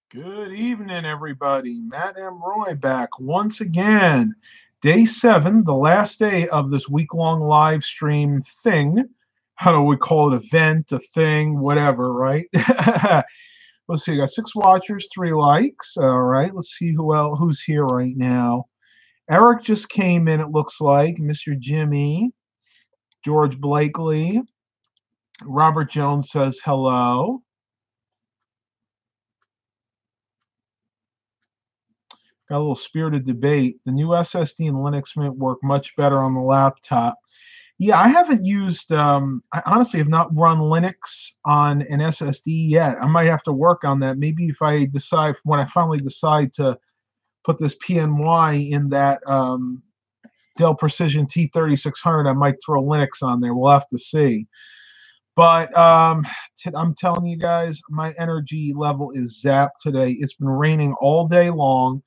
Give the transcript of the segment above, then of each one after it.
Good evening, everybody. Matt M. Roy back once again. Day 7, the last day of this week-long live stream thing. How do we call it? Event, a thing, whatever, right? Let's see. I got 6 watchers, 3 likes. All right. Let's see who's here right now. Eric just came in, it looks like. Mr. Jimmy. George Blakely. Robert Jones says hello. Got a little spirited debate. The new SSD and Linux Mint work much better on the laptop. Yeah, I haven't used, I honestly have not run Linux on an SSD yet. I might have to work on that. Maybe if I decide, when I finally decide to put this PNY in that Dell Precision T3600, I might throw Linux on there. We'll have to see. But I'm telling you guys, my energy level is zapped today. It's been raining all day long.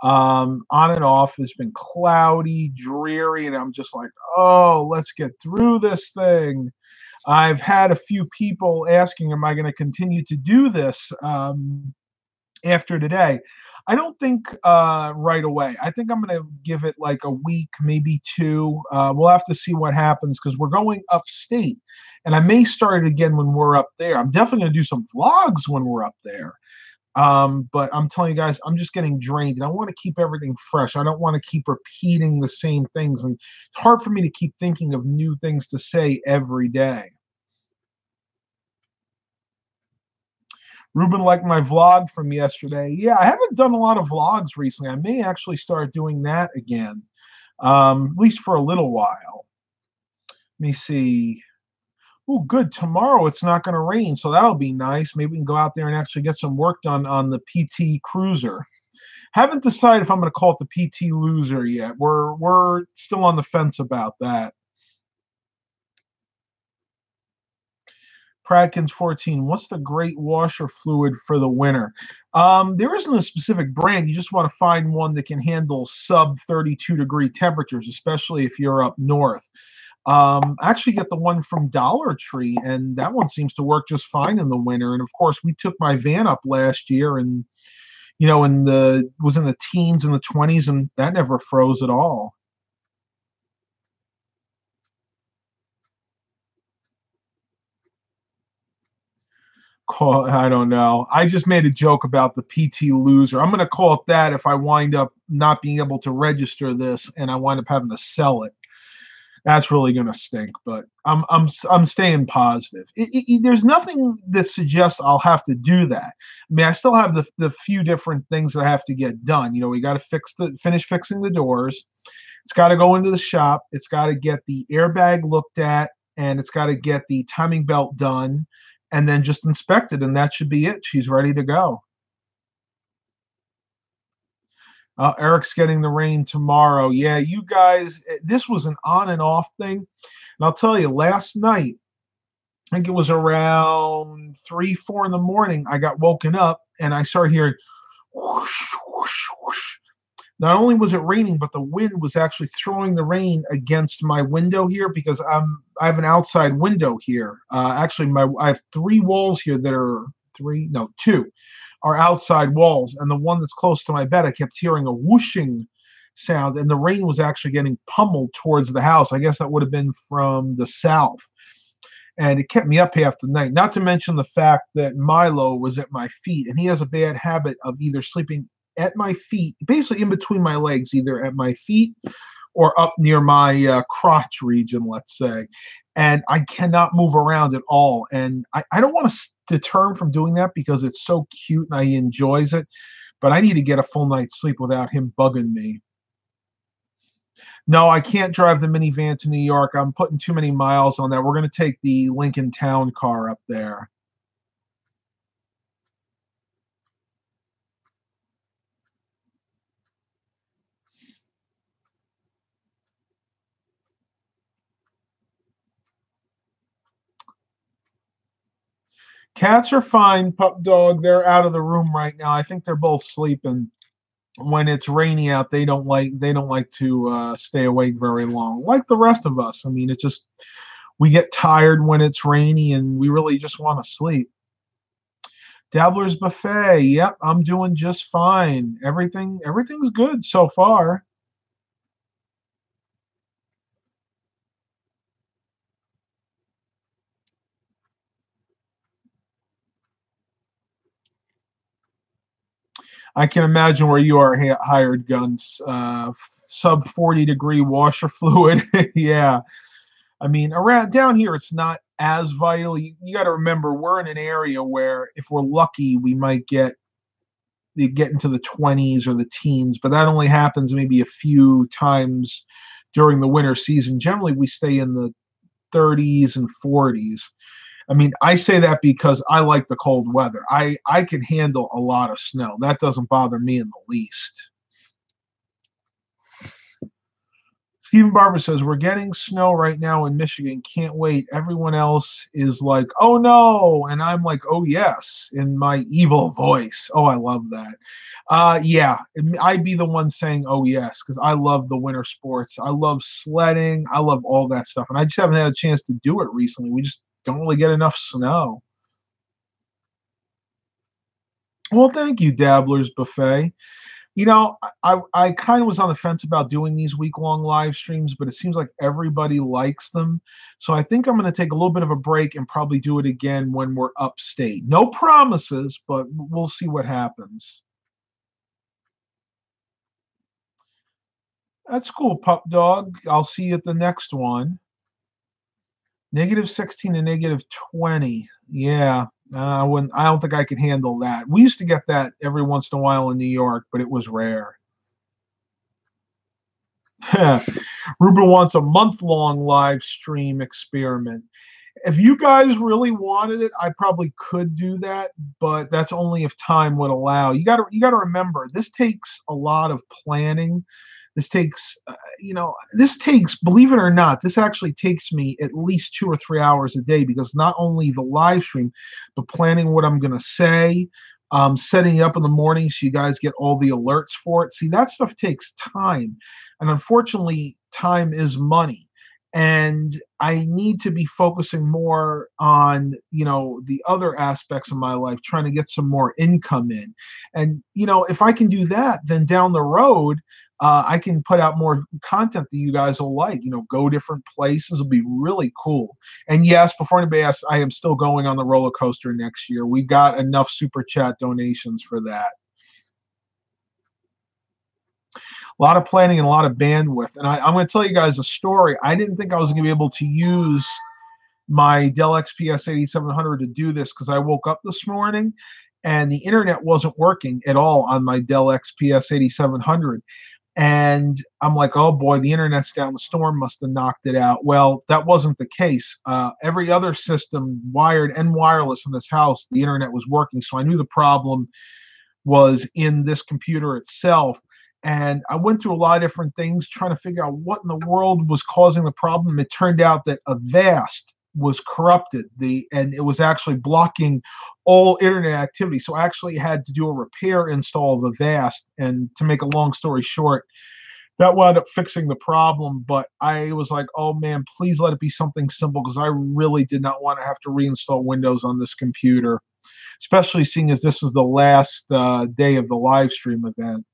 On and off. It's been cloudy, dreary, and I'm just like, oh, let's get through this thing. I've had a few people asking, am I going to continue to do this after today? I don't think right away. I think I'm going to give it like a week, maybe 2. We'll have to see what happens because we're going upstate, and I may start it again when we're up there. I'm definitely going to do some vlogs when we're up there. But I'm telling you guys, I'm just getting drained, and I want to keep everything fresh. I don't want to keep repeating the same things, and it's hard for me to keep thinking of new things to say every day. Ruben liked my vlog from yesterday. Yeah, I haven't done a lot of vlogs recently. I may actually start doing that again, at least for a little while. Let me see. Oh, good. Tomorrow it's not going to rain, so that'll be nice. Maybe we can go out there and actually get some work done on the PT Cruiser. Haven't decided if I'm going to call it the PT Loser yet. We're still on the fence about that. Pradkins 14. What's the great washer fluid for the winter? There isn't a specific brand. You just want to find one that can handle sub 32-degree temperatures, especially if you're up north. I actually get the one from Dollar Tree, and that one seems to work just fine in the winter. And of course, we took my van up last year, and was in the teens and the 20s, and that never froze at all. I don't know. I just made a joke about the PT Loser. I'm going to call it that if I wind up not being able to register this and I wind up having to sell it. That's really going to stink, but I'm staying positive. There's nothing that suggests I'll have to do that. I mean, I still have the few different things that I have to get done. We got to finish fixing the doors. It's got to go into the shop. It's got to get the airbag looked at, and it's got to get the timing belt done, and then just inspected, and that should be it. She's ready to go. Eric's getting the rain tomorrow. Yeah, you guys, this was an on and off thing. And I'll tell you, last night, I think it was around 3, 4 in the morning, I got woken up and I started hearing whoosh, whoosh, whoosh. Not only was it raining, but the wind was actually throwing the rain against my window here because I have an outside window here. Actually, I have 3 walls here that are 2 are outside walls, and the one that's close to my bed, I kept hearing a whooshing sound, and the rain was actually getting pummeled towards the house. I guess that would have been from the south, and it kept me up half the night. Not to mention the fact that Milo was at my feet, and he has a bad habit of either sleeping at my feet, basically in between my legs, either at my feet or up near my crotch region, let's say. And I cannot move around at all. And I don't want to deter him from doing that because it's so cute and he enjoys it. But I need to get a full night's sleep without him bugging me. No, I can't drive the minivan to New York. I'm putting too many miles on that. We're going to take the Lincoln Town car up there. Cats are fine, pup dog. They're out of the room right now. I think they're both sleeping. When it's rainy out, they don't like to stay awake very long, like the rest of us. I mean, we get tired when it's rainy, and we really just want to sleep. Dabbler's Buffet. Yep, I'm doing just fine. Everything's good so far. I can imagine where you are hired guns. Sub 40-degree washer fluid. Yeah. I mean, around down here, it's not as vital. You got to remember, we're in an area where, if we're lucky, we might get into the 20s or the teens, but that only happens maybe a few times during the winter season. Generally, we stay in the 30s and 40s. I mean, I say that because I like the cold weather. I can handle a lot of snow. That doesn't bother me in the least. Stephen Barber says, we're getting snow right now in Michigan. Can't wait. Everyone else is like, oh no. And I'm like, oh yes, in my evil voice. Oh, I love that. Yeah, I'd be the one saying, oh yes, because I love the winter sports. I love sledding. I love all that stuff. And I just haven't had a chance to do it recently. We just don't really get enough snow. Well, thank you, Dabbler's Buffet. I kind of was on the fence about doing these week-long live streams, but it seems like everybody likes them. So I think I'm going to take a little bit of a break and probably do it again when we're upstate. No promises, but we'll see what happens. That's cool, pup dog. I'll see you at the next one. -16 to -20. Yeah. I don't think I could handle that. We used to get that every once in a while in New York, but it was rare. Ruben wants a month-long live stream experiment. If you guys really wanted it, I probably could do that, but that's only if time would allow. You got to remember, this takes a lot of planning. This takes, believe it or not, this actually takes me at least 2 or 3 hours a day, because not only the live stream, but planning what I'm going to say, setting it up in the morning so you guys get all the alerts for it. See, that stuff takes time. And unfortunately, time is money. And I need to be focusing more on, the other aspects of my life, trying to get some more income in. And, if I can do that, then down the road, I can put out more content that you guys will like. Go different places. Will be really cool. And yes, before anybody asks, I am still going on the roller coaster next year. We got enough super chat donations for that. A lot of planning and a lot of bandwidth. And I'm going to tell you guys a story. I didn't think I was going to be able to use my Dell XPS 8700 to do this, because I woke up this morning and the internet wasn't working at all on my Dell XPS 8700. And I'm like, oh boy, the internet's down. The storm must have knocked it out. Well, that wasn't the case. Every other system, wired and wireless in this house, the internet was working. So I knew the problem was in this computer itself. And I went through a lot of different things trying to figure out what in the world was causing the problem. It turned out that Avast was corrupted, and it was actually blocking all internet activity. So I actually had to do a repair install of Avast. And to make a long story short, that wound up fixing the problem. But I was like, oh man, please let it be something simple, because I really did not want to have to reinstall Windows on this computer, especially seeing as this is the last day of the live stream event.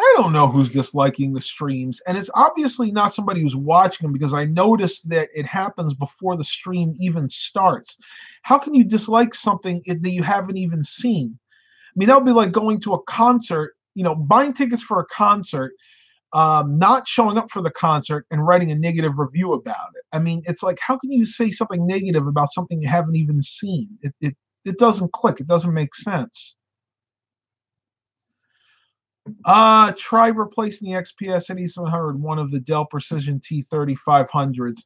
I don't know who's disliking the streams, and it's obviously not somebody who's watching them, because I noticed that it happens before the stream even starts. How can you dislike something that you haven't even seen? I mean, that would be like going to a concert, buying tickets for a concert, not showing up for the concert, and writing a negative review about it. I mean, it's like, how can you say something negative about something you haven't even seen? It doesn't click. It doesn't make sense. Try replacing the XPS 8700, one of the Dell Precision T3500s.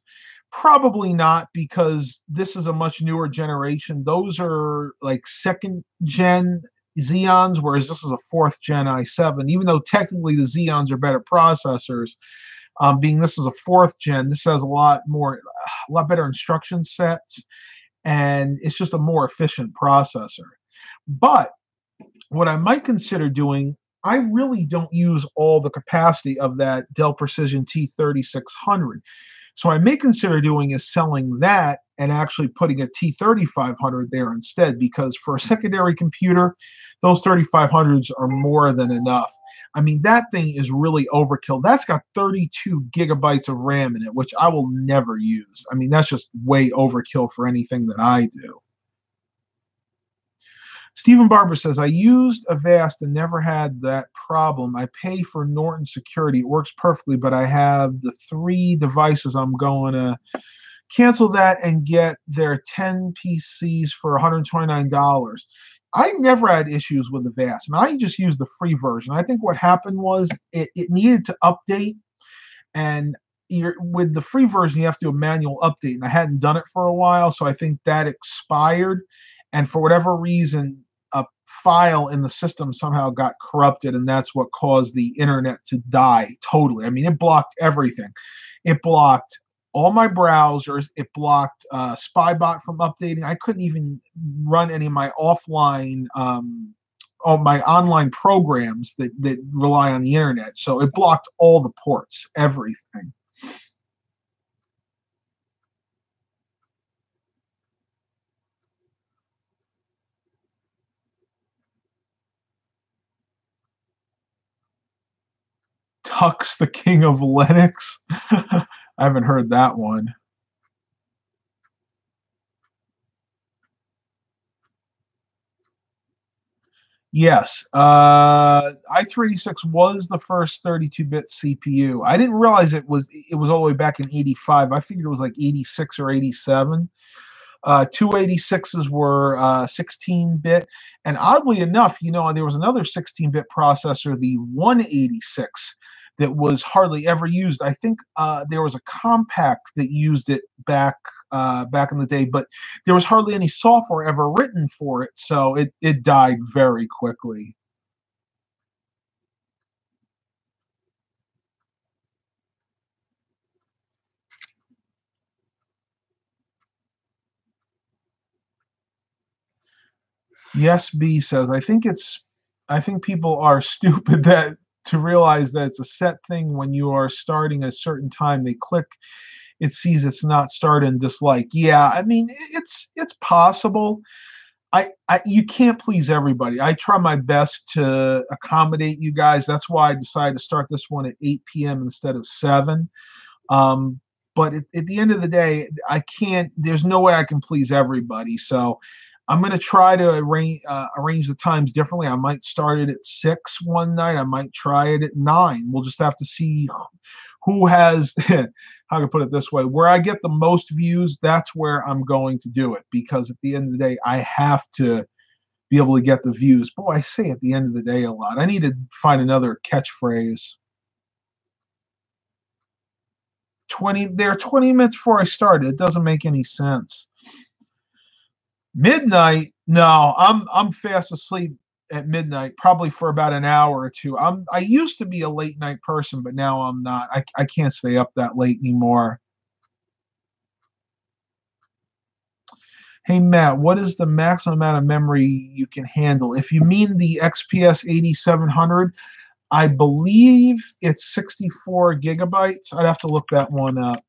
Probably not, because this is a much newer generation. Those are like second gen Xeons, whereas this is a fourth gen i7. Even though technically the Xeons are better processors, being this is a fourth gen, this has a lot better instruction sets, and it's just a more efficient processor. But what I might consider doing, I really don't use all the capacity of that Dell Precision T3600. So I may consider doing is selling that and actually putting a T3500 there instead, because for a secondary computer, those 3500s are more than enough. I mean, that thing is really overkill. That's got 32 gigabytes of RAM in it, which I will never use. I mean, that's just way overkill for anything that I do. Stephen Barber says, I used Avast and never had that problem. I pay for Norton security. It works perfectly, but I have the 3 devices. I'm going to cancel that and get their 10 PCs for $129. I never had issues with Avast, and I just used the free version. I think what happened was it needed to update, and with the free version, you have to do a manual update, and I hadn't done it for a while, so I think that expired, and for whatever reason, a file in the system somehow got corrupted, and that's what caused the internet to die totally. I mean, it blocked everything. It blocked all my browsers. It blocked Spybot from updating. I couldn't even run any of my offline, all my online programs that rely on the internet. So it blocked all the ports, everything. Tux, the king of Linux. I haven't heard that one. Yes, i386 was the first 32-bit CPU. I didn't realize it was all the way back in '85. I figured it was like '86 or '87. 286s were 16-bit, and oddly enough, there was another 16-bit processor, the 186, that was hardly ever used. I think there was a compact that used it back in the day, but there was hardly any software ever written for it, so it died very quickly. Yes, B says, I think people are stupid that to realize that it's a set thing when you are starting a certain time. They click, it sees it's not started and dislike. Yeah, I mean, it's possible. You can't please everybody. I try my best to accommodate you guys. That's why I decided to start this one at 8 p.m. instead of 7. Um, but at the end of the day, I can't. There's no way I can please everybody. So I'm going to try to arrange the times differently. I might start it at 6 one night. I might try it at 9. We'll just have to see who has. How to put it this way, where I get the most views, that's where I'm going to do it, because at the end of the day, I have to be able to get the views. Boy, I say at the end of the day a lot. I need to find another catchphrase. 20 minutes before I started. It doesn't make any sense. Midnight? No, I'm fast asleep at midnight, probably for about an hour or two. I used to be a late night person, but now I'm not. I can't stay up that late anymore. Hey Matt, what is the maximum amount of memory you can handle? If you mean the XPS 8700, I believe it's 64 gigabytes. I'd have to look that one up.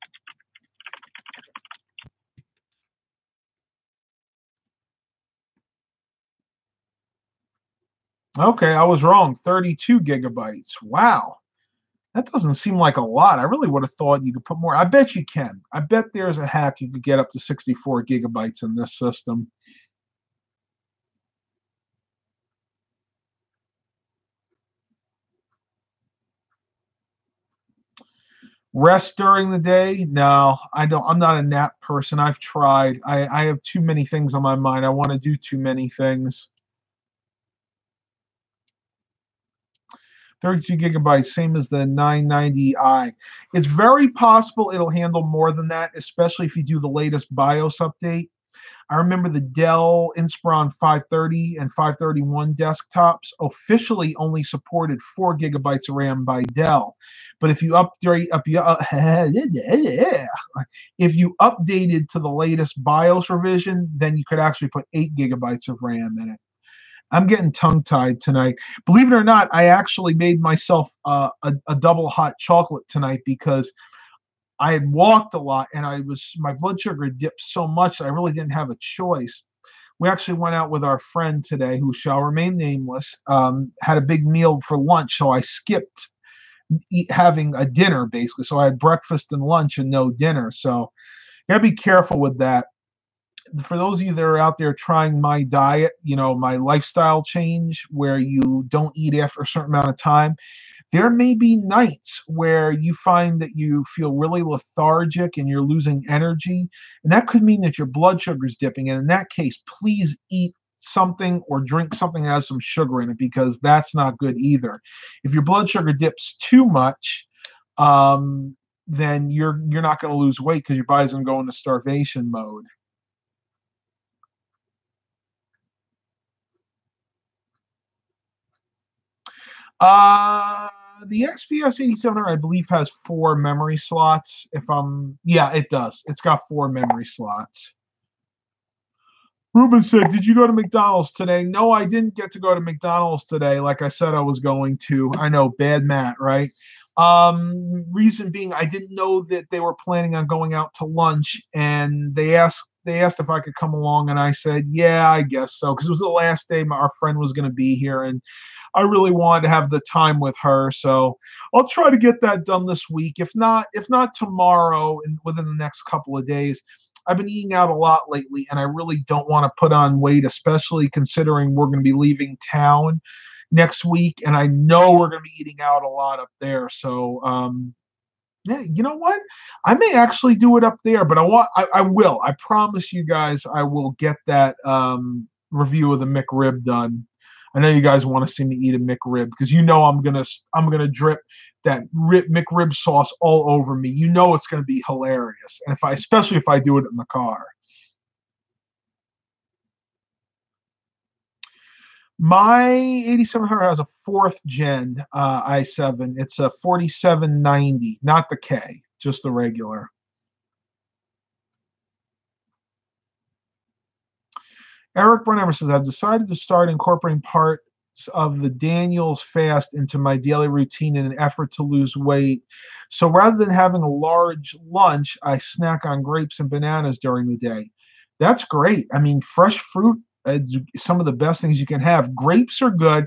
Okay, I was wrong. 32 gigabytes. Wow. That doesn't seem like a lot. I really would have thought you could put more. I bet you can. I bet there's a hack you could get up to 64 gigabytes in this system. Rest during the day? No, I don't. I'm not a nap person. I've tried. I have too many things on my mind. I want to do too many things. 32 gigabytes, same as the 990i. It's very possible it'll handle more than that, especially if you do the latest BIOS update. I remember the Dell Inspiron 530 and 531 desktops officially only supported 4 gigabytes of RAM by Dell. But if you if you updated to the latest BIOS revision, then you could actually put 8 gigabytes of RAM in it. I'm getting tongue-tied tonight. Believe it or not, I actually made myself a double hot chocolate tonight because I had walked a lot, and my blood sugar had dipped so much I really didn't have a choice. We actually went out with our friend today, who shall remain nameless. Had a big meal for lunch, so I skipped having a dinner basically. So I had breakfast and lunch and no dinner. So you gotta be careful with that. For those of you that are out there trying my diet, my lifestyle change where you don't eat after a certain amount of time, there may be nights where you find that you feel really lethargic and you're losing energy. And that could mean that your blood sugar is dipping. And in that case, please eat something or drink something that has some sugar in it, because that's not good either. If your blood sugar dips too much, then you're not going to lose weight because your body's going to go into starvation mode. The XPS 8700, I believe, has 4 memory slots. Yeah, it does. It's got 4 memory slots. Ruben said, "Did you go to McDonald's today?" No, I didn't get to go to McDonald's today. Like I said, I was going to. I know, bad Matt, right? Reason being, I didn't know that they were planning on going out to lunch, and they asked if I could come along, and I said, yeah, I guess so, because it was the last day our friend was going to be here, and I really wanted to have the time with her. So I'll try to get that done this week. If not tomorrow, and within the next couple of days. I've been eating out a lot lately, and I really don't want to put on weight, especially considering we're going to be leaving town next week, and I know we're going to be eating out a lot up there. So, yeah, you know what? I may actually do it up there, but I will. I promise you guys, I will get that review of the McRib done. I know you guys want to see me eat a McRib because I'm gonna drip that McRib sauce all over me. It's gonna be hilarious, and especially if I do it in the car. My 8700 has a 4th gen i7. It's a 4790, not the K, just the regular. Eric Brunhammer says, I've decided to start incorporating parts of the Daniel's fast into my daily routine in an effort to lose weight. So rather than having a large lunch, I snack on grapes and bananas during the day. That's great. I mean, fresh fruit, some of the best things you can have. Grapes are good.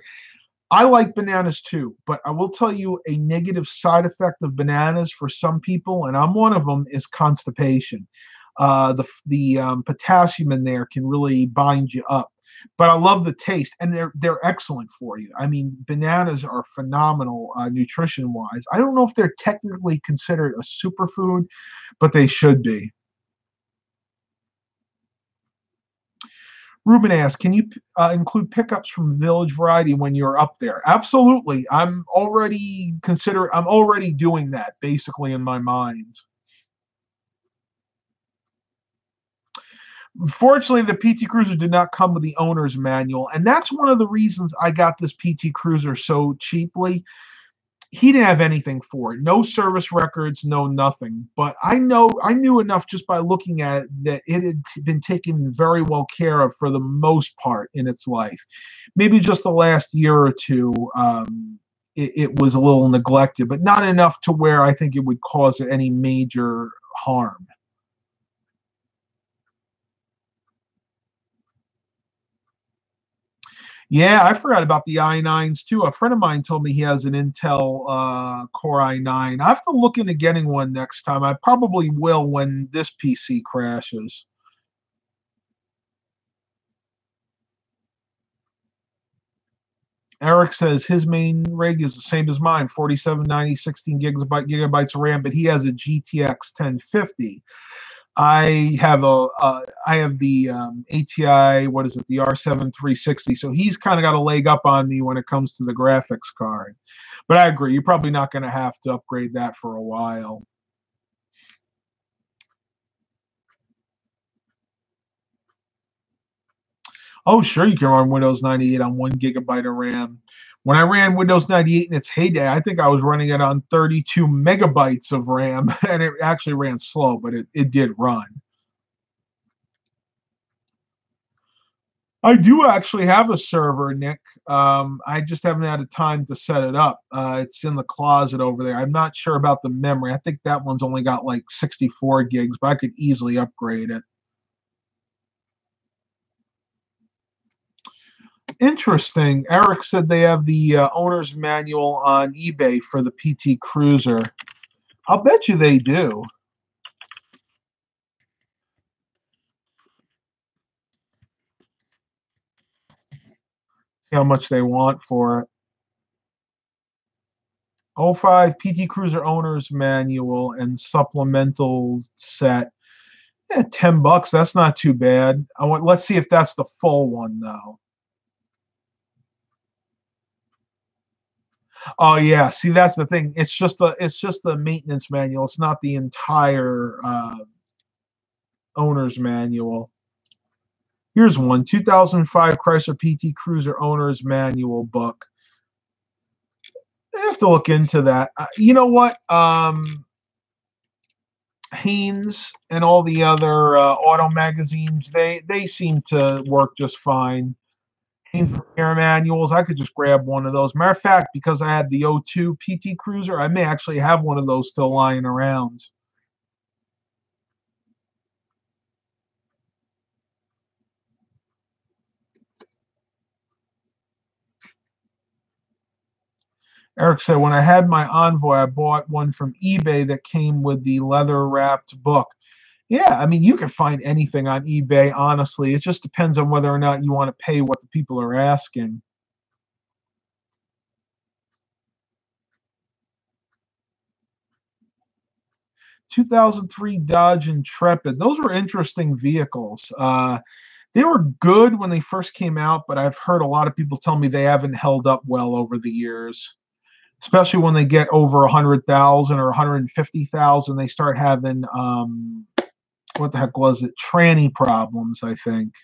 I like bananas too, but I will tell you a negative side effect of bananas for some people, and I'm one of them, is constipation. The potassium in there can really bind you up. But I love the taste, and they're excellent for you. I mean, bananas are phenomenal nutrition wise. I don't know if they're technically considered a superfood, but they should be. Ruben asks, can you include pickups from Village Variety when you're up there? Absolutely. I'm already doing that basically in my mind. Fortunately, the PT Cruiser did not come with the owner's manual, and that's one of the reasons I got this PT Cruiser so cheaply. He didn't have anything for it. No service records, no nothing. But I knew enough just by looking at it that it had been taken very well care of for the most part in its life. Maybe just the last year or two, it was a little neglected, but not enough to where I think it would cause any major harm. Yeah, I forgot about the i9s too. A friend of mine told me he has an Intel Core i9. I have to look into getting one next time. I probably will when this PC crashes. Eric says his main rig is the same as mine, 4790, 16 gigabytes of RAM, but he has a GTX 1050. I have the ATI, what is it, the R7 360. So he's kind of got a leg up on me when it comes to the graphics card. But I agree, you're probably not going to have to upgrade that for a while. Oh, sure, you can run Windows 98 on 1 gigabyte of RAM. When I ran Windows 98 in its heyday, I think I was running it on 32 megabytes of RAM, and it actually ran slow, but it did run. I do actually have a server, Nick. I just haven't had the time to set it up. It's in the closet over there. I'm not sure about the memory. I think that one's only got like 64 gigs, but I could easily upgrade it. Interesting. Eric said they have the owner's manual on eBay for the PT Cruiser. I'll bet you they do. See how much they want for it. '05 PT Cruiser owner's manual and supplemental set. Yeah, $10. That's not too bad. Let's see if that's the full one though. Oh yeah, see that's the thing. It's just the maintenance manual. It's not the entire owner's manual. Here's one 2005 Chrysler PT Cruiser owner's manual book. I have to look into that. You know what? Haynes and all the other auto magazines, they seem to work just fine. Haynes repair manuals, I could just grab one of those. Matter of fact, because I had the '02 PT Cruiser, I may actually have one of those still lying around. Eric said, when I had my Envoy, I bought one from eBay that came with the leather wrapped book. Yeah, I mean, you can find anything on eBay, honestly. It just depends on whether or not you want to pay what the people are asking. 2003 Dodge Intrepid. Those were interesting vehicles. They were good when they first came out, but I've heard a lot of people tell me they haven't held up well over the years. Especially when they get over 100,000 or 150,000, they start having what the heck was it? Tranny problems, I think.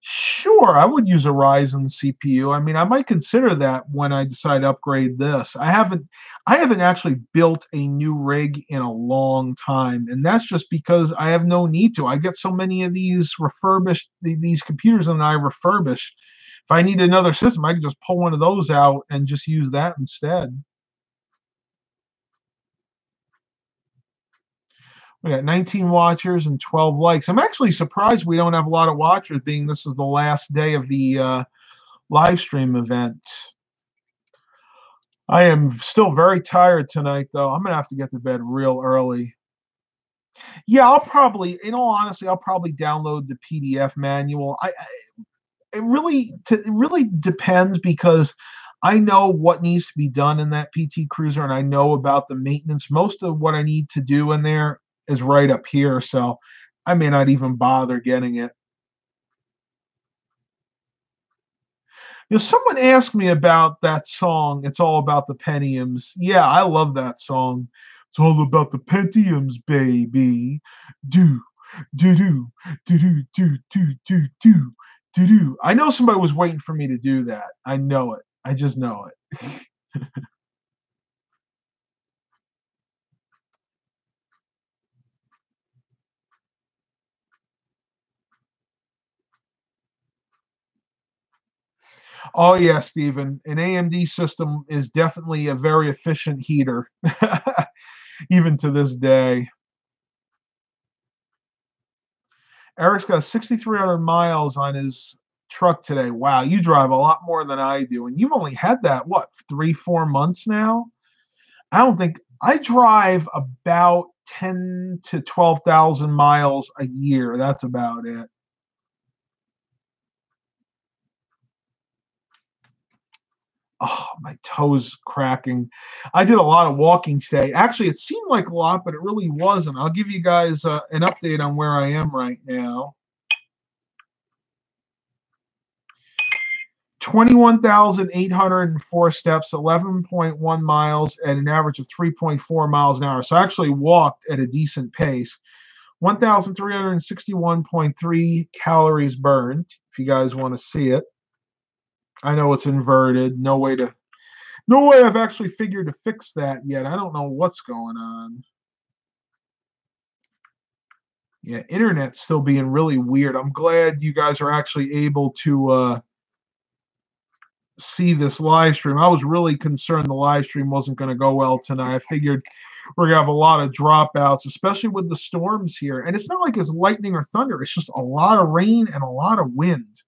Sure, I would use a Ryzen CPU. I mean, I might consider that when I decide to upgrade this. I haven't actually built a new rig in a long time, and that's just because I have no need to. I get so many of these refurbished these computers and I refurbish. If I need another system, I can just pull one of those out and just use that instead. We got 19 watchers and 12 likes. I'm actually surprised we don't have a lot of watchers, being this is the last day of the live stream event. I am still very tired tonight, though. I'm gonna have to get to bed real early. Yeah, I'll probably, in all honesty, I'll probably download the PDF manual. It really depends because I know what needs to be done in that PT Cruiser, and I know about the maintenance. Most of what I need to do in there is right up here, so I may not even bother getting it. Someone asked me about that song. It's all about the Pentiums. Yeah, I love that song. It's all about the Pentiums, baby. Do do do do do do do do do do do. I know somebody was waiting for me to do that. I know it. I just know it. Oh yeah, Stephen. An AMD system is definitely a very efficient heater, even to this day. Eric's got 6,300 miles on his truck today. Wow, you drive a lot more than I do, and you've only had that what 3, 4 months now. I don't think I drive about 10 to 12,000 miles a year. That's about it. Oh, my toes cracking. I did a lot of walking today. Actually, it seemed like a lot, but it really wasn't. I'll give you guys an update on where I am right now. 21,804 steps, 11.1 miles at an average of 3.4 miles an hour. So I actually walked at a decent pace. 1,361.3 calories burned, if you guys want to see it. I know it's inverted. No way I've actually figured to fix that yet. I don't know what's going on. Yeah, internet's still being really weird. I'm glad you guys are actually able to see this live stream. I was really concerned the live stream wasn't going to go well tonight. I figured we're going to have a lot of dropouts, especially with the storms here. And it's not like it's lightning or thunder. It's just a lot of rain and a lot of wind.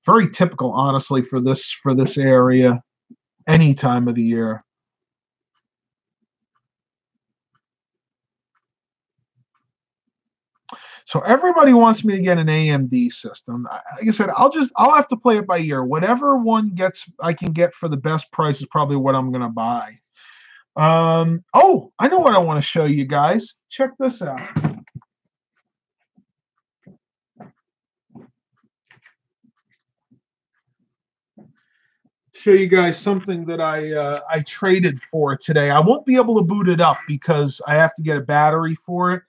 Very typical, honestly, for this area any time of the year. So everybody wants me to get an AMD system. Like I said, I'll have to play it by ear. Whatever one I can get for the best price is probably what I'm gonna buy. Oh, I know what I want to show you guys. Check this out. Show you guys something that I traded for today. I won't be able to boot it up because I have to get a battery for it.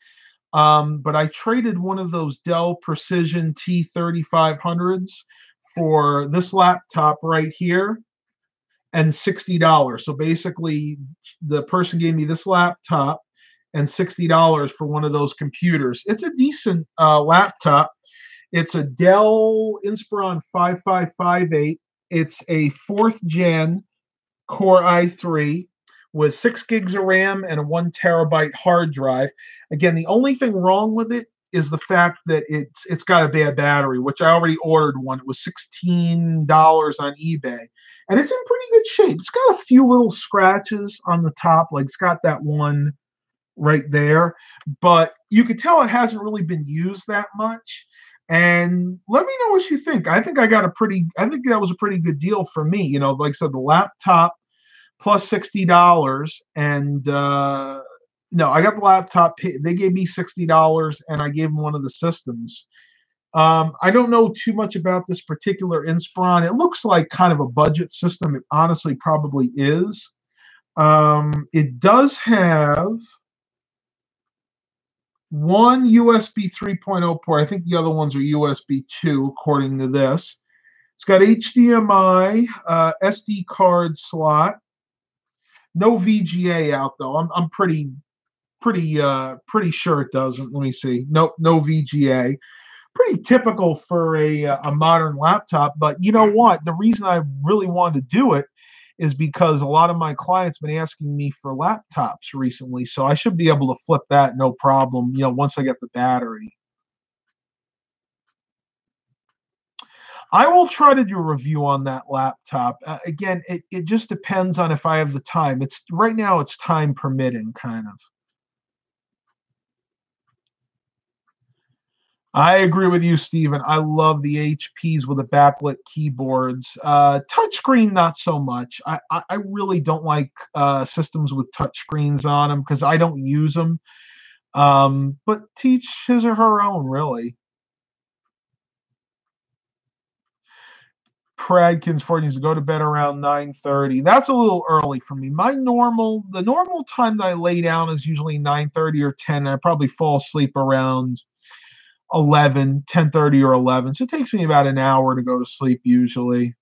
But I traded one of those Dell Precision T3500s for this laptop right here and $60. So basically, the person gave me this laptop and $60 for one of those computers. It's a decent laptop. It's a Dell Inspiron 5558. It's a 4th gen Core i3 with 6 gigs of RAM and a 1 terabyte hard drive. Again, the only thing wrong with it is the fact that it's got a bad battery, which I already ordered one. It was $16 on eBay. And it's in pretty good shape. It's got a few little scratches on the top, like it's got that one right there. But you could tell it hasn't really been used that much. And let me know what you think. I think that was a pretty good deal for me. You know, like I said, the laptop plus $60, and no, I got the laptop. They gave me $60, and I gave them one of the systems. I don't know too much about this particular Inspiron. It looks like kind of a budget system. It honestly probably is. It does have one USB 3.0 port. I think the other ones are USB 2, according to this. It's got HDMI, SD card slot. No VGA out though. I'm pretty sure it doesn't. Let me see. Nope, no VGA. Pretty typical for a modern laptop. But you know what? The reason I really wanted to do it is because a lot of my clients have been asking me for laptops recently. So I should be able to flip that no problem, you know, once I get the battery. I will try to do a review on that laptop. Again, it just depends on if I have the time. It's right now it's time permitting, kind of. I agree with you, Stephen. I love the HPs with the backlit keyboards. Touchscreen, not so much. I really don't like systems with touchscreens on them because I don't use them. But teach his or her own, really. Pradkins for needs to go to bed around 9:30. That's a little early for me. The normal time that I lay down is usually 9:30 or 10. I probably fall asleep around 11, 10:30 or 11. So it takes me about an hour to go to sleep usually.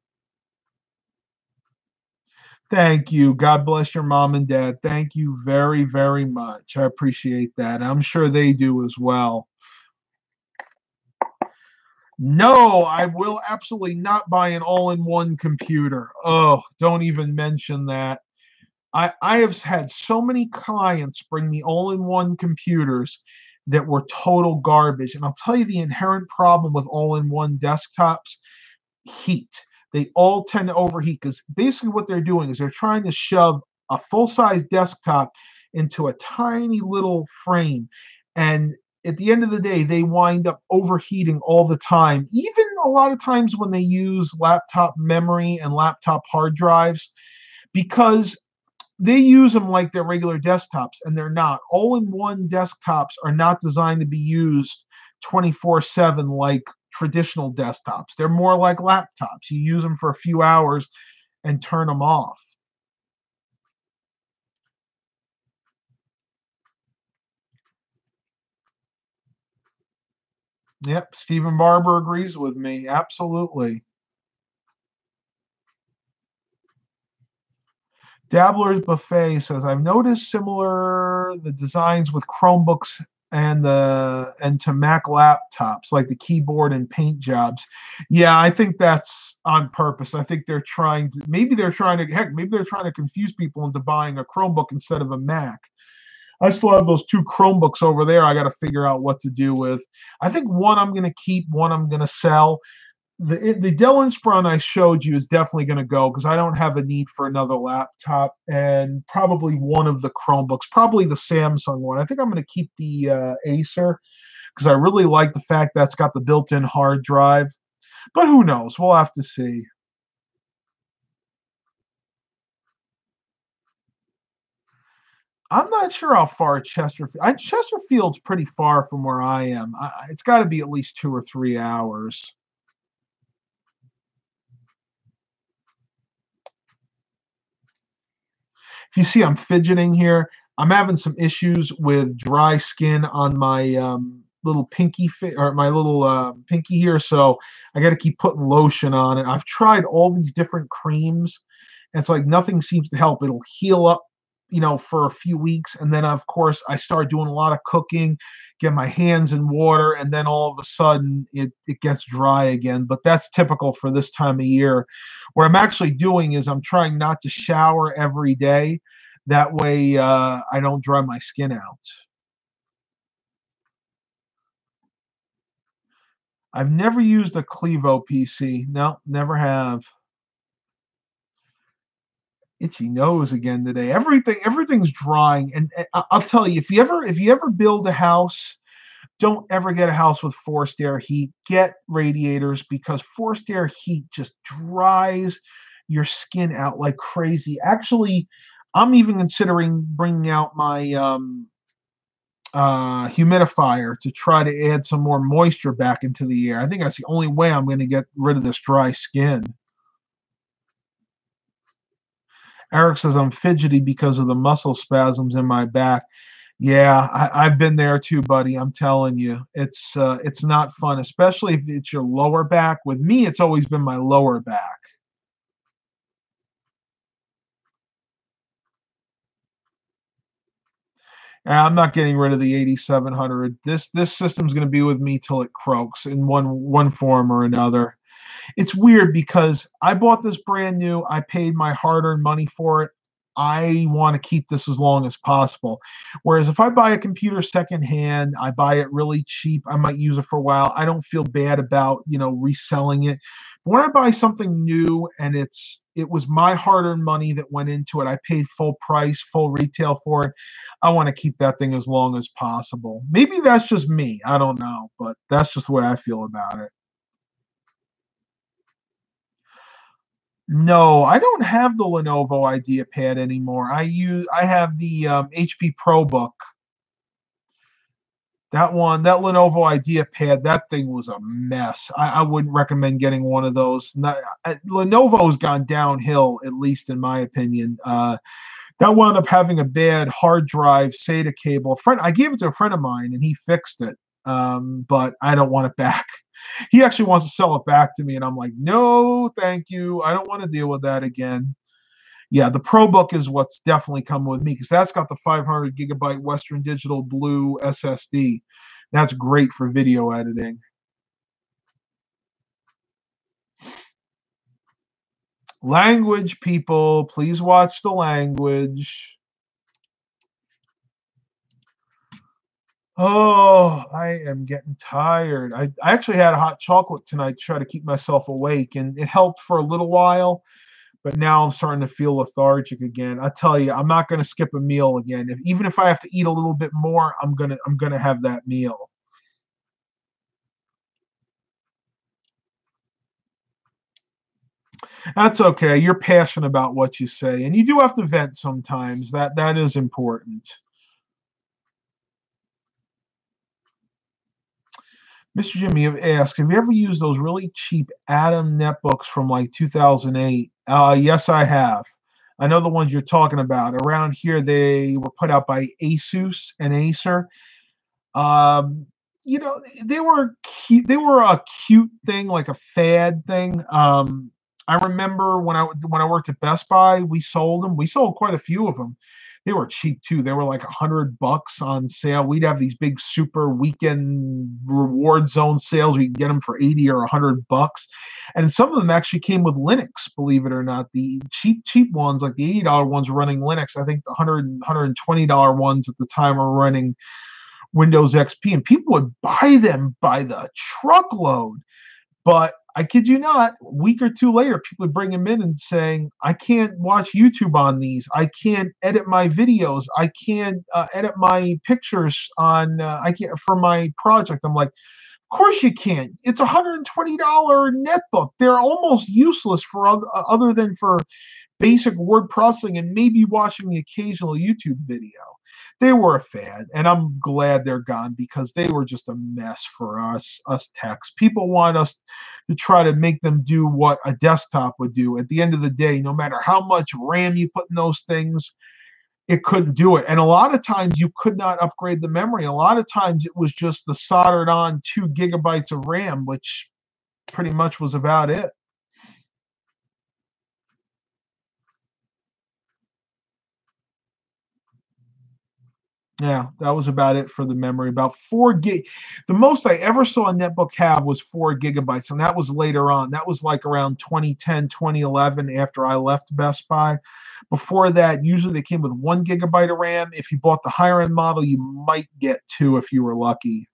Thank you. God bless your mom and dad. Thank you very, very much. I appreciate that. I'm sure they do as well. No, I will absolutely not buy an all-in-one computer. Oh, don't even mention that. I have had so many clients bring me all-in-one computers that were total garbage. And I'll tell you the inherent problem with all-in-one desktops, heat. They all tend to overheat because basically what they're doing is they're trying to shove a full-size desktop into a tiny little frame. And at the end of the day, they wind up overheating all the time. Even a lot of times when they use laptop memory and laptop hard drives, because they use them like they're regular desktops, and they're not. All-in-one desktops are not designed to be used 24/7 like traditional desktops. They're more like laptops. You use them for a few hours and turn them off. Yep, Stephen Barber agrees with me. Absolutely. Dabbler's Buffet says, I've noticed the designs with Chromebooks and to Mac laptops, like the keyboard and paint jobs. Yeah, I think that's on purpose. I think they're trying to maybe they're trying to heck, maybe they're trying to confuse people into buying a Chromebook instead of a Mac. I still have those two Chromebooks over there. I got to figure out what to do with. I think one I'm going to keep, one I'm going to sell. The Dell Inspiron I showed you is definitely going to go because I don't have a need for another laptop, and probably one of the Chromebooks, probably the Samsung one. I think I'm going to keep the Acer because I really like the fact that's got the built-in hard drive. But who knows? We'll have to see. I'm not sure how far Chesterfield's pretty far from where I am. It's got to be at least 2 or 3 hours. If you see I'm fidgeting here, I'm having some issues with dry skin on my little pinky or my little pinky here, so I got to keep putting lotion on it. I've tried all these different creams, and it's like nothing seems to help. It'll heal up, for a few weeks, and then of course I start doing a lot of cooking, get my hands in water, and then all of a sudden it gets dry again. But that's typical for this time of year. What I'm actually doing is I'm trying not to shower every day. That way I don't dry my skin out. I've never used a Clevo PC. No, never have. Itchy nose again today. Everything's drying, and I'll tell you, if you ever build a house, don't ever get a house with forced air heat. Get radiators because forced air heat just dries your skin out like crazy. Actually, I'm even considering bringing out my humidifier to try to add some more moisture back into the air. I think that's the only way I'm going to get rid of this dry skin. Eric says I'm fidgety because of the muscle spasms in my back. Yeah, I've been there too, buddy. I'm telling you, it's not fun, especially if it's your lower back. With me, it's always been my lower back. And I'm not getting rid of the 8700. This system's going to be with me till it croaks in one form or another. It's weird because I bought this brand new. I paid my hard-earned money for it. I want to keep this as long as possible. Whereas if I buy a computer secondhand, I buy it really cheap. I might use it for a while. I don't feel bad about, reselling it. But when I buy something new and it was my hard-earned money that went into it, I paid full price, full retail for it. I want to keep that thing as long as possible. Maybe that's just me. I don't know, but that's just the way I feel about it. No, I don't have the Lenovo IdeaPad anymore. I have the HP ProBook. That one, that Lenovo IdeaPad, that thing was a mess. I wouldn't recommend getting one of those. Lenovo's gone downhill, at least in my opinion. That wound up having a bad hard drive SATA cable. I gave it to a friend of mine, and he fixed it. But I don't want it back. He actually wants to sell it back to me, and I'm like, no, thank you. I don't want to deal with that again. Yeah, the ProBook is what's definitely come with me because that's got the 500 gigabyte Western Digital Blue SSD. That's great for video editing. Language, people, please watch the language. Oh, I am getting tired. I actually had a hot chocolate tonight to try to keep myself awake, and it helped for a little while, but now I'm starting to feel lethargic again. I tell you, I'm not going to skip a meal again. Even if I have to eat a little bit more, I'm gonna have that meal. That's okay. You're passionate about what you say, and you do have to vent sometimes. That is important. Mr. Jimmy asks, have you ever used those really cheap Atom netbooks from like 2008? Yes, I have. I know the ones you're talking about. Around here, they were put out by Asus and Acer. Um, they were cute. They were a cute thing, like a fad thing. I remember when I worked at Best Buy, we sold them. We sold quite a few of them. They were cheap too. They were like $100 on sale. We'd have these big super weekend reward zone sales. We could get them for 80 or $100, and some of them actually came with Linux. Believe it or not, the cheap ones, like the $80 ones, were running Linux. I think the $120 ones at the time were running Windows XP, and people would buy them by the truckload. But I kid you not, a week or two later, people would bring them in and saying, I can't watch YouTube on these. I can't edit my videos. I can't edit my pictures on, I can't, for my project. I'm like, of course you can. It's a $120 netbook. They're almost useless for other than for basic word processing and maybe watching the occasional YouTube video. They were a fad, and I'm glad they're gone because they were just a mess for us techs. People want us to try to make them do what a desktop would do. At the end of the day, no matter how much RAM you put in those things, it couldn't do it. And a lot of times you could not upgrade the memory. A lot of times it was just the soldered on 2 GB of RAM, which pretty much was about it. Yeah, that was about it for the memory. About 4 gig. The most I ever saw a netbook have was 4 GB, and that was later on. That was like around 2010, 2011, after I left Best Buy. Before that, usually they came with 1 GB of RAM. If you bought the higher end model, you might get 2 if you were lucky.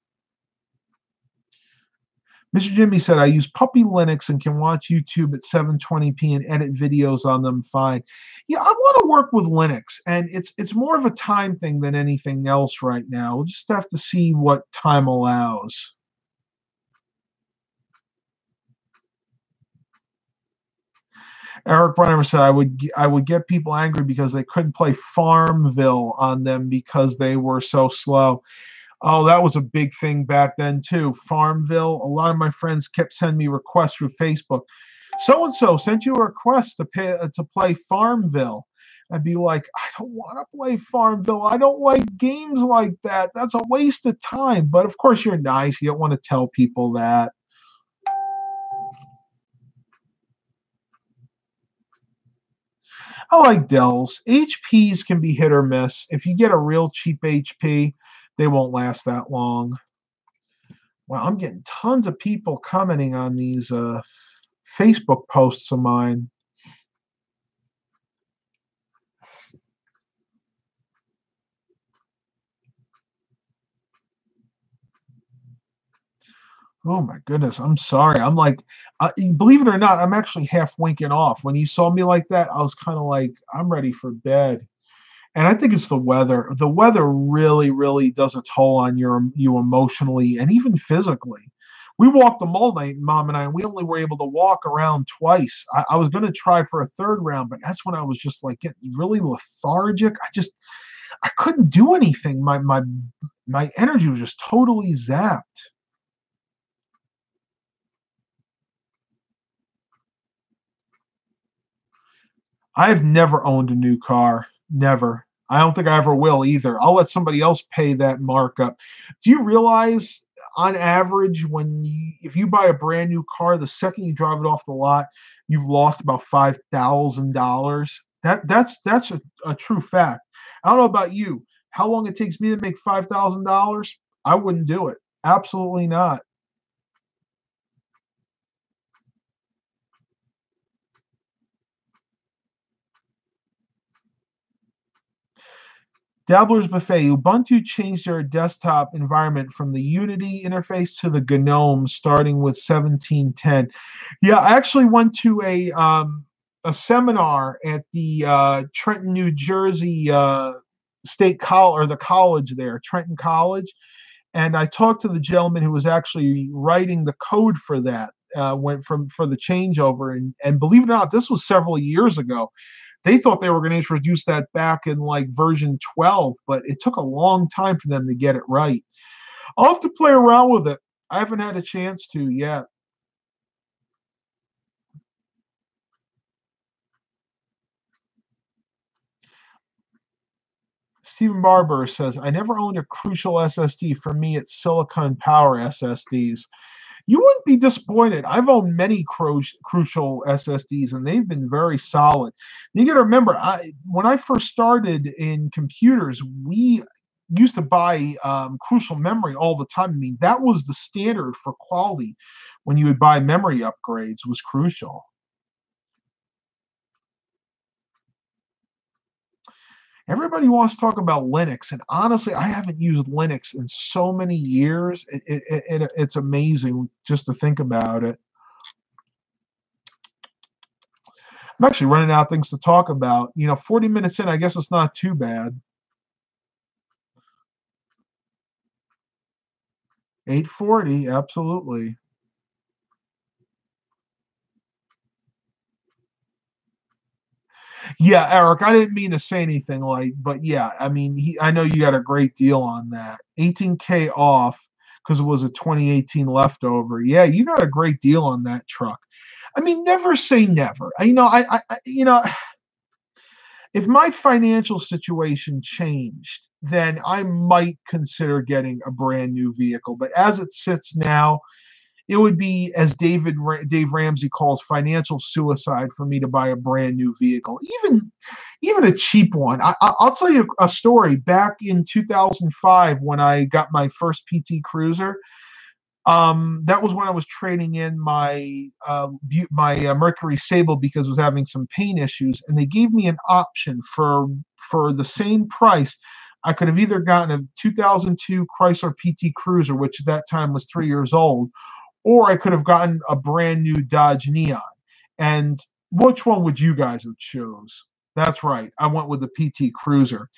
Mr. Jimmy said, I use Puppy Linux and can watch YouTube at 720p and edit videos on them fine. Yeah, I want to work with Linux, and it's more of a time thing than anything else right now. We'll just have to see what time allows. Eric Brunhammer said, I would get people angry because they couldn't play Farmville on them because they were so slow. Oh, that was a big thing back then too. Farmville. A lot of my friends kept sending me requests through Facebook. So and so sent you a request to play Farmville. I'd be like, I don't want to play Farmville. I don't like games like that. That's a waste of time. But of course, you're nice. You don't want to tell people that. I like Dells. HPs can be hit or miss. If you get a real cheap HP, they won't last that long. Wow, I'm getting tons of people commenting on these Facebook posts of mine. Oh my goodness, I'm sorry. I'm like, believe it or not, I'm actually half winking off. When you saw me like that, I was kind of like, I'm ready for bed. And I think it's the weather. The weather really, really does a toll on you emotionally and even physically. We walked the mall night, Mom and I, and we only were able to walk around twice. I was going to try for a third round, but that's when I was just like getting really lethargic. I couldn't do anything. My energy was just totally zapped. I've never owned a new car. Never. I don't think I ever will either. I'll let somebody else pay that markup. Do you realize, on average, if you buy a brand new car, the second you drive it off the lot, you've lost about $5,000. That's a true fact. I don't know about you. How long it takes me to make $5,000? I wouldn't do it. Absolutely not. Dabbler's Buffet. Ubuntu changed their desktop environment from the Unity interface to the GNOME starting with 1710. Yeah, I actually went to a seminar at the Trenton, New Jersey State College, or the college there, Trenton College, and I talked to the gentleman who was actually writing the code for that. Went from for the changeover, and believe it or not, this was several years ago. They thought they were going to introduce that back in like version 12, but it took a long time for them to get it right. I'll have to play around with it. I haven't had a chance to yet. Stephen Barber says, I never owned a Crucial SSD. For me, it's Silicon Power SSDs. You wouldn't be disappointed. I've owned many crucial SSDs, and they've been very solid. You got to remember, when I first started in computers, we used to buy crucial memory all the time. I mean, that was the standard for quality when you would buy memory upgrades, was crucial. Everybody wants to talk about Linux, and honestly, I haven't used Linux in so many years. It's amazing just to think about it. I'm actually running out of things to talk about. 40 minutes in, I guess it's not too bad. 840, absolutely. Yeah, Eric, I didn't mean to say anything but yeah, I mean, I know you got a great deal on that. 18K off because it was a 2018 leftover. Yeah, you got a great deal on that truck. I mean, never say never. If my financial situation changed, then I might consider getting a brand new vehicle. But as it sits now, it would be, as Dave Ramsey calls, financial suicide for me to buy a brand new vehicle, even a cheap one. I'll tell you a story. Back in 2005, when I got my first PT Cruiser, that was when I was trading in my Mercury Sable because it was having some paint issues, and they gave me an option for the same price. I could have either gotten a 2002 Chrysler PT Cruiser, which at that time was 3 years old, or I could have gotten a brand new Dodge Neon. And which one would you guys have chose? That's right. I went with the PT Cruiser.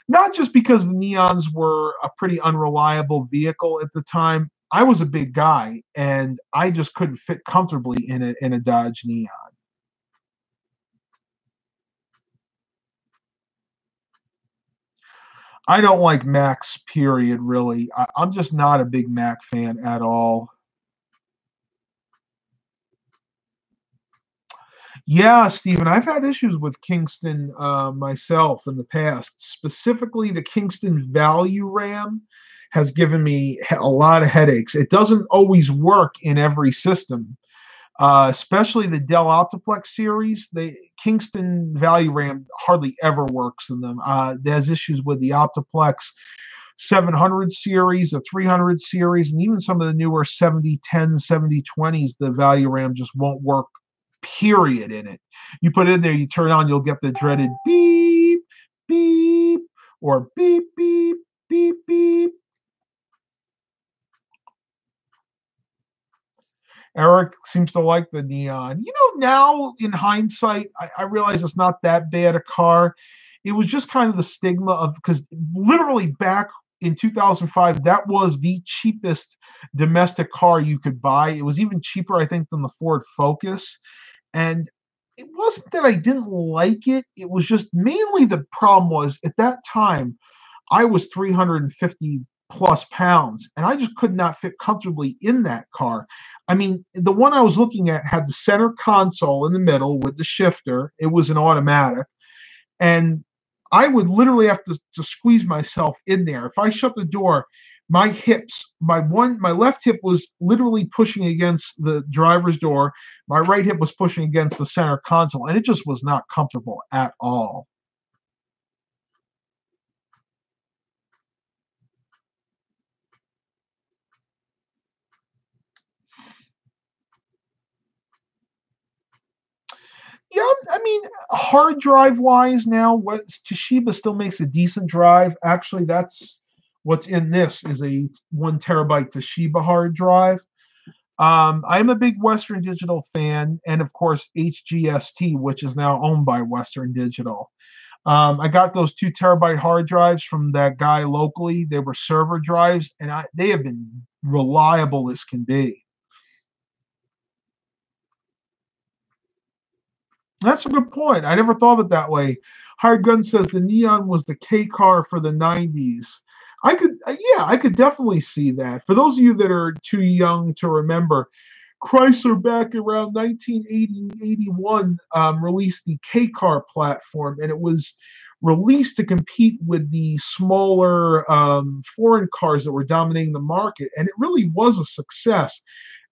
Not just because the Neons were a pretty unreliable vehicle at the time. I was a big guy, and I just couldn't fit comfortably in a Dodge Neon. I don't like Macs, period, really. I'm just not a big Mac fan at all. Yeah, Stephen, I've had issues with Kingston myself in the past. Specifically, the Kingston Value RAM has given me a lot of headaches. It doesn't always work in every system, especially the Dell Optiplex series. The Kingston Value RAM hardly ever works in them. There's issues with the Optiplex 700 series, the 300 series, and even some of the newer 7010, 7020s. The Value RAM just won't work, period, in it. You put it in there, you turn on, you'll get the dreaded beep, beep, or beep, beep, beep, beep. Eric seems to like the Neon. Now in hindsight, I realize it's not that bad a car. It was just kind of the stigma of, because literally back in 2005, that was the cheapest domestic car you could buy. It was even cheaper, I think, than the Ford Focus. And it wasn't that I didn't like it. It was just mainly the problem was at that time, I was 350 plus pounds, and I just could not fit comfortably in that car. I mean, the one I was looking at had the center console in the middle with the shifter. It was an automatic, and I would literally have to squeeze myself in there. If I shut the door, my hips, my left hip was literally pushing against the driver's door. My right hip was pushing against the center console, and it just was not comfortable at all. Yeah, I mean, hard drive wise now, what Toshiba still makes a decent drive. Actually, that's what's in this is a 1 terabyte Toshiba hard drive. I'm a big Western Digital fan, and of course HGST, which is now owned by Western Digital. I got those 2 terabyte hard drives from that guy locally. They were server drives, and they have been reliable as can be. That's a good point. I never thought of it that way. Hard Gun says the Neon was the K car for the 90s. Yeah, I could definitely see that. For those of you that are too young to remember, Chrysler back around 1980, 81 released the K car platform, and it was released to compete with the smaller foreign cars that were dominating the market, and it really was a success.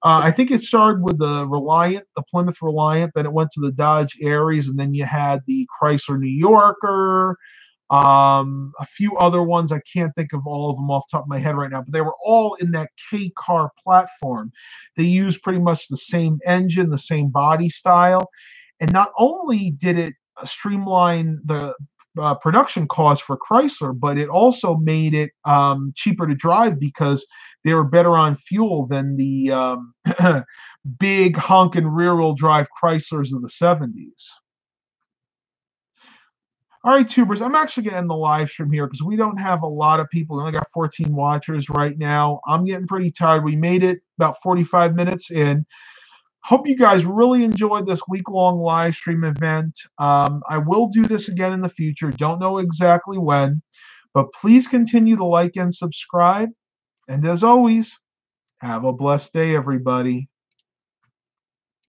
I think it started with the Reliant, the Plymouth Reliant, then it went to the Dodge Aries, and then you had the Chrysler New Yorker, a few other ones. I can't think of all of them off the top of my head right now, but they were all in that K car platform. They used pretty much the same engine, the same body style, and not only did it streamline the production costs for Chrysler, but it also made it cheaper to drive because they were better on fuel than the big honking rear-wheel drive Chryslers of the 70s. All right, tubers, I'm actually going to end the live stream here because we don't have a lot of people. We only got 14 watchers right now. I'm getting pretty tired. We made it about 45 minutes in. Hope you guys really enjoyed this week-long live stream event. I will do this again in the future. Don't know exactly when, but please continue to like and subscribe. And as always, have a blessed day, everybody.